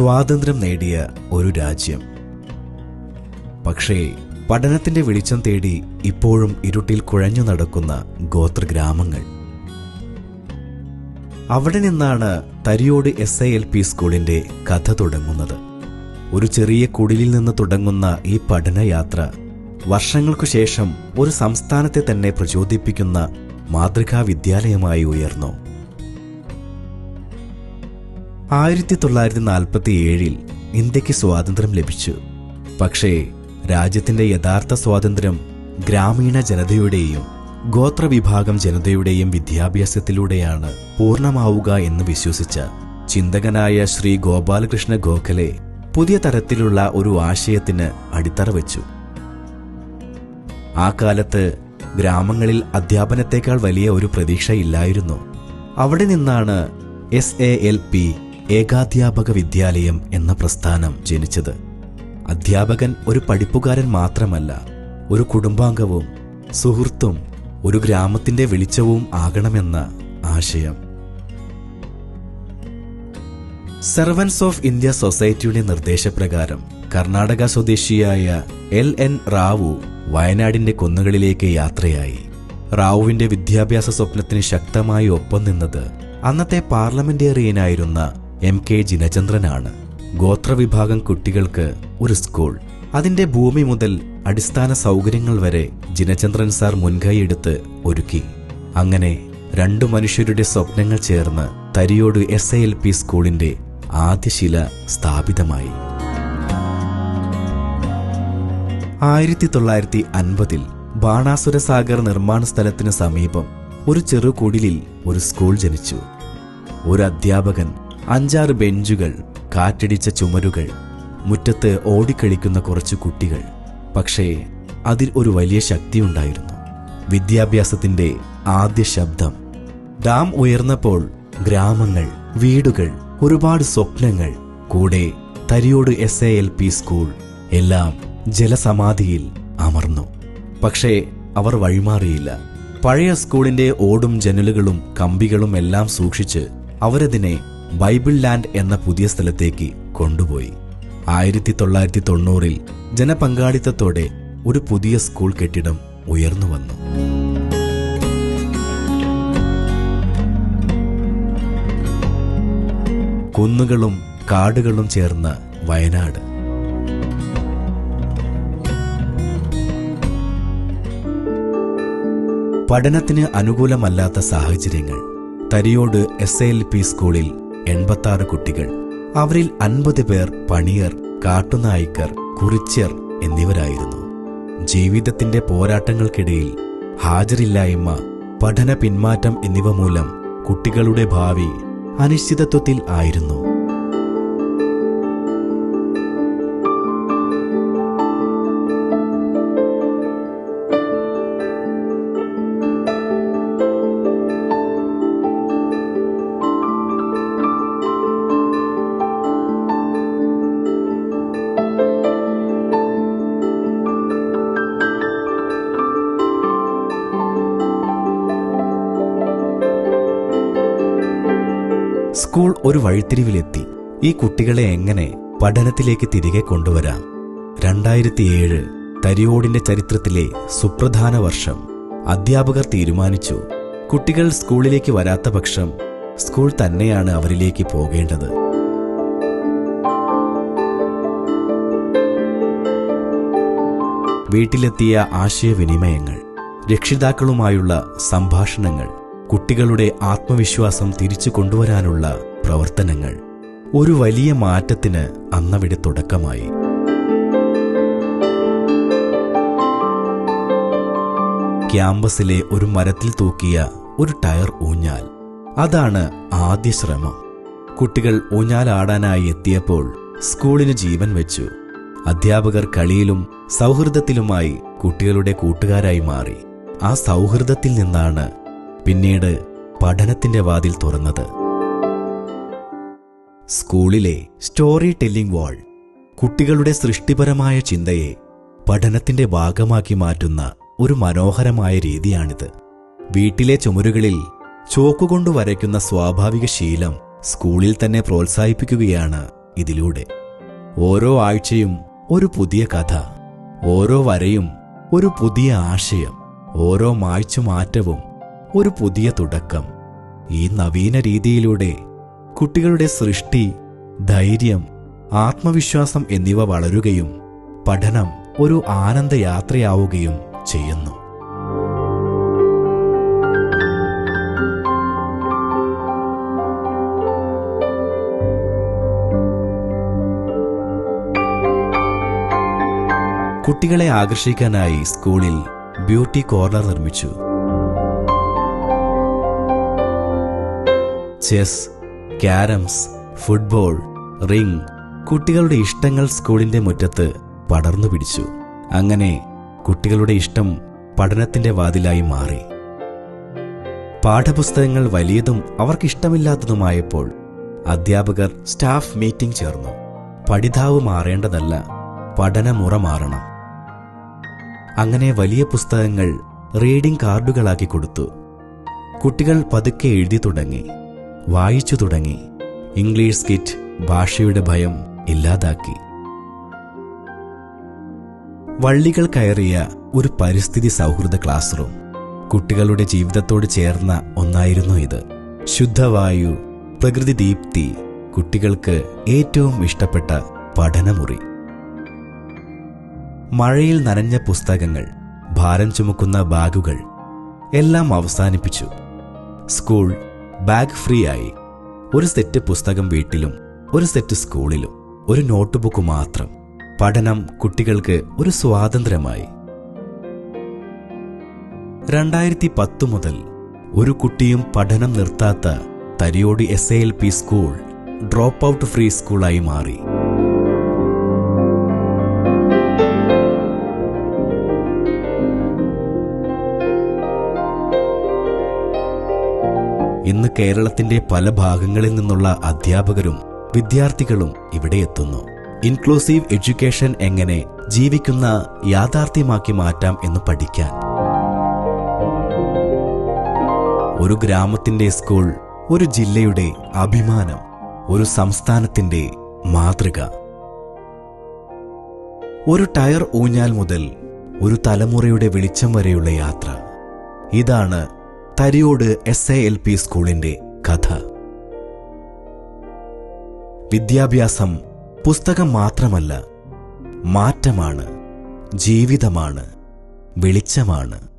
സ്വാതന്ത്ര്യം നേടിയ ഒരു രാജ്യം. പക്ഷേ പഠനത്തിന്റെ വെളിച്ചം തേടി ഇപ്പോഴും ഇരുട്ടിൽ കുഴഞ്ഞു നടക്കുന്ന ഗോത്രഗ്രാമങ്ങൾ. അവിടെ നിന്നാണ് തരിയോട് SILP സ്കൂളിന്റെ കഥ തുടങ്ങുന്നത്. ഒരു ചെറിയ കുടിലിൽ നിന്ന് തുടങ്ങുന്ന ഈ പഠനയാത്ര വർഷങ്ങൾക്കു ശേഷം ഒരു സംസ്ഥാനത്തെ തന്നെ പ്രചോദിപ്പിക്കുന്ന മാതൃകാ വിദ്യാലയമായി ഉയർന്നു. 1947 ഇന്ത്യക്ക് സ്വാതന്ത്ര്യം ലഭിച്ചു. പക്ഷേ രാജ്യത്തിന്റെ യഥാർത്ഥ സ്വാതന്ത്ര്യം ഗ്രാമീണ ജനതയുടെയും ഗോത്രവിഭാഗം ജനതയുടെയും വിദ്യാഭ്യാസത്തിലൂടെയാണ് പൂർണ്ണമാവുക എന്ന് വിശ്വസിച്ച ചിന്തകനായ ശ്രീ ഗോപാലകൃഷ്ണ ഗോഖലെ പുതിയ തരത്തിലുള്ള ഒരു ആശയത്തിന് അടിത്തറ വെച്ചു. ആ കാലത്ത് ഗ്രാമങ്ങളിൽ അധ്യാപനത്തെക്കാൾ വലിയ ഒരു പ്രതീക്ഷയില്ലായിരുന്നു. അവിടെ നിന്നാണ് SALP ഏകാധ്യാപക വിദ്യാലയം എന്ന പ്രസ്ഥാനം ജനിച്ചത്. അധ്യാപകൻ ഒരു പഠിപ്പുകാരൻ മാത്രമല്ല, ഒരു കുടുംബാംഗവും സുഹൃത്തും ഒരു ഗ്രാമത്തിന്റെ വെളിച്ചവും ആകണമെന്ന ആശയം. സർവൻസ് ഓഫ് ഇന്ത്യ സൊസൈറ്റിയുടെ നിർദ്ദേശപ്രകാരം കർണാടക സ്വദേശിയായ LN റാവു വയനാടിന്റെ കുന്നുകളിലേക്ക് യാത്രയായി. റാവുവിന്റെ വിദ്യാഭ്യാസ സ്വപ്നത്തിന് ശക്തമായി ഒപ്പം നിന്നത് അന്നത്തെ പാർലമെന്റേറിയനായിരുന്ന MK ജിനചന്ദ്രനാണ്. ഗോത്രവിഭാഗം കുട്ടികൾക്ക് ഒരു സ്കൂൾ, അതിന്റെ ഭൂമി മുതൽ അടിസ്ഥാന സൗകര്യങ്ങൾ വരെ ജിനചന്ദ്രൻ സാർ മുൻകൈയെടുത്ത് ഒരുക്കി. അങ്ങനെ രണ്ടു മനുഷ്യരുടെ സ്വപ്നങ്ങൾ ചേർന്ന് തരിയോട് SILP സ്കൂളിന്റെ ആദ്യശില സ്ഥാപിതമായി. 1950 ബാണാസുര സാഗർ നിർമ്മാണ സ്ഥലത്തിന് സമീപം ഒരു ചെറു കുടിലിൽ ഒരു സ്കൂൾ ജനിച്ചു. ഒരു അധ്യാപകൻ, 5-6 ബെഞ്ചുകൾ, കാറ്റടിച്ച ചുമരുകൾ, മുറ്റത്ത് ഓടിക്കളിക്കുന്ന കുറച്ചു കുട്ടികൾ. പക്ഷേ അതിൽ ഒരു വലിയ ശക്തിയുണ്ടായിരുന്നു. വിദ്യാഭ്യാസത്തിന്റെ ആദ്യ ശബ്ദം. ഡാം ഉയർന്നപ്പോൾ ഗ്രാമങ്ങൾ, വീടുകൾ, ഒരുപാട് സ്വപ്നങ്ങൾ, കൂടെ തരിയോട് SILP സ്കൂൾ, എല്ലാം ജലസമാധിയിൽ അമർന്നു. പക്ഷേ അവർ വഴിമാറിയില്ല. പഴയ സ്കൂളിന്റെ ഓടും ജനലുകളും കമ്പികളും എല്ലാം സൂക്ഷിച്ച് അവരതിനെ ബൈബിൾ ലാൻഡ് എന്ന പുതിയ സ്ഥലത്തേക്ക് കൊണ്ടുപോയി. 1990 ജനപങ്കാളിത്തത്തോടെ ഒരു പുതിയ സ്കൂൾ കെട്ടിടം ഉയർന്നു വന്നു. കുന്നുകളും കാടുകളും ചേർന്ന വയനാട്. പഠനത്തിന് അനുകൂലമല്ലാത്ത സാഹചര്യങ്ങൾ. തരിയോട് SILP സ്കൂളിൽ 86 കുട്ടികൾ. അവരിൽ 50 പേർ പണിയർ, കാട്ടുനായ്ക്കർ, കുറിച്യർ എന്നിവരായിരുന്നു. ജീവിതത്തിന്റെ പോരാട്ടങ്ങൾക്കിടയിൽ ഹാജരില്ലായ്മ, പഠന പിന്മാറ്റം എന്നിവ മൂലം കുട്ടികളുടെ ഭാവി അനിശ്ചിതത്വത്തിൽ ആയിരുന്നു. സ്കൂൾ ഒരു വഴിത്തിരിവിലെത്തി. ഈ കുട്ടികളെ എങ്ങനെ പഠനത്തിലേക്ക് തിരികെ കൊണ്ടുവരാം? 2007 തരിയോടിന്റെ ചരിത്രത്തിലെ സുപ്രധാന വർഷം. അധ്യാപകർ തീരുമാനിച്ചു, കുട്ടികൾ സ്കൂളിലേക്ക് വരാത്ത പക്ഷം സ്കൂൾ തന്നെയാണ് അവരിലേക്ക് പോകേണ്ടത്. വീട്ടിലെത്തിയ ആശയവിനിമയങ്ങൾ, രക്ഷിതാക്കളുമായുള്ള സംഭാഷണങ്ങൾ, കുട്ടികളുടെ ആത്മവിശ്വാസം തിരിച്ചു കൊണ്ടുവരാനുള്ള പ്രവർത്തനങ്ങൾ. ഒരു വലിയ മാറ്റത്തിന് അന്നവിടെ തുടക്കമായി. ക്യാമ്പസിലെ ഒരു മരത്തിൽ തൂക്കിയ ഒരു ടയർ ഊഞ്ഞാൽ, അതാണ് ആദ്യ ശ്രമം. കുട്ടികൾ ഊഞ്ഞാലാടാനായി എത്തിയപ്പോൾ സ്കൂളിന് ജീവൻ വെച്ചു. അധ്യാപകർ കളിയിലും സൗഹൃദത്തിലുമായി കുട്ടികളുടെ കൂട്ടുകാരായി മാറി. ആ സൗഹൃദത്തിൽ നിന്നാണ് പിന്നീട് പഠനത്തിന്റെ വാതിൽ തുറന്നത്. സ്കൂളിലെ സ്റ്റോറി ടെല്ലിംഗ് വാൾ, കുട്ടികളുടെ സൃഷ്ടിപരമായ ചിന്തയെ പഠനത്തിന്റെ ഭാഗമാക്കി മാറ്റുന്ന ഒരു മനോഹരമായ രീതിയാണിത്. വീട്ടിലെ ചുമരുകളിൽ ചോക്കുകൊണ്ട് വരയ്ക്കുന്ന സ്വാഭാവിക ശീലം സ്കൂളിൽ തന്നെ പ്രോത്സാഹിപ്പിക്കുകയാണ് ഇതിലൂടെ. ഓരോ ആഴ്ചയും ഒരു പുതിയ കഥ, ഓരോ വരയും ഒരു പുതിയ ആശയം, ഓരോ മായ്ച്ചുമാറ്റവും ഒരു പുതിയ തുടക്കം. ഈ നവീന രീതിയിലൂടെ കുട്ടികളുടെ സൃഷ്ടി, ധൈര്യം, ആത്മവിശ്വാസം എന്നിവ വളരുകയും പഠനം ഒരു ആനന്ദയാത്രയാവുകയും ചെയ്യുന്നു. കുട്ടികളെ ആകർഷിക്കാനായി സ്കൂളിൽ ബ്യൂട്ടി കോർണർ നിർമ്മിച്ചു. ചെസ്, ക്യാരംസ്, ഫുട്ബോൾ, റിംഗ്, കുട്ടികളുടെ ഇഷ്ടങ്ങൾ സ്കൂളിന്റെ മുറ്റത്ത് പടർന്നു പിടിച്ചു. അങ്ങനെ കുട്ടികളുടെ ഇഷ്ടം പഠനത്തിന്റെ വാതിലായി മാറി. പാഠപുസ്തകങ്ങൾ വലിയതും അവർക്കിഷ്ടമില്ലാത്തതുമായപ്പോൾ അധ്യാപകർ സ്റ്റാഫ് മീറ്റിംഗ് ചേർന്നു. പഠിതാവ് മാറേണ്ടതല്ല, പഠനമുറ മാറണം. അങ്ങനെ വലിയ പുസ്തകങ്ങൾ റീഡിംഗ് കാർഡുകളാക്കി കൊടുത്തു. കുട്ടികൾ പതുക്കെ എഴുതി തുടങ്ങി, വായിച്ചു തുടങ്ങി. ഇംഗ്ലീഷ് സ്കിറ്റ് ഭാഷയുടെ ഭയം ഇല്ലാതാക്കി. വള്ളികൾ കയറിയ ഒരു പരിസ്ഥിതി സൗഹൃദ ക്ലാസ് റൂം. കുട്ടികളുടെ ജീവിതത്തോട് ചേർന്ന ഒന്നായിരുന്നു ഇത്. ശുദ്ധവായു, പ്രകൃതി ദീപ്തി, കുട്ടികൾക്ക് ഏറ്റവും ഇഷ്ടപ്പെട്ട പഠനമുറി. മഴയിൽ നനഞ്ഞ പുസ്തകങ്ങൾ, ഭാരം ചുമക്കുന്ന ബാഗുകൾ എല്ലാം അവസാനിപ്പിച്ചു. സ്കൂൾ ബാഗ് ഫ്രീ ആയി. ഒരു സെറ്റ് പുസ്തകം വീട്ടിലും ഒരു സെറ്റ് സ്കൂളിലും, ഒരു നോട്ട്ബുക്ക് മാത്രം. പഠനം കുട്ടികൾക്ക് ഒരു സ്വാതന്ത്ര്യമായി. 2010 മുതൽ ഒരു കുട്ടിയും പഠനം നിർത്താത്ത Thariyode SALP school drop out free സ്കൂളായി മാറി. ഇന്ന് കേരളത്തിന്റെ പല ഭാഗങ്ങളിൽ നിന്നുള്ള അധ്യാപകരും വിദ്യാർത്ഥികളും ഇവിടെ എത്തുന്നു. ഇൻക്ലൂസീവ് എഡ്യൂക്കേഷൻ എങ്ങനെ ജീവിക്കുന്ന യാഥാർത്ഥ്യമാക്കി മാറ്റാം എന്ന് പഠിക്കാൻ. ഒരു ഗ്രാമത്തിന്റെ സ്കൂൾ, ഒരു ജില്ലയുടെ അഭിമാനം, ഒരു സംസ്ഥാനത്തിന്റെ മാതൃക. ഒരു ടയർ ഊഞ്ഞാൽ മുതൽ ഒരു തലമുറയുടെ വെളിച്ചം വരെയുള്ള യാത്ര. ഇതാണ് തരിയോട് SALP സ്കൂളിന്റെ കഥ. വിദ്യാഭ്യാസം പുസ്തകം മാത്രമല്ല, മാറ്റമാണ്, ജീവിതമാണ്, വെളിച്ചമാണ്.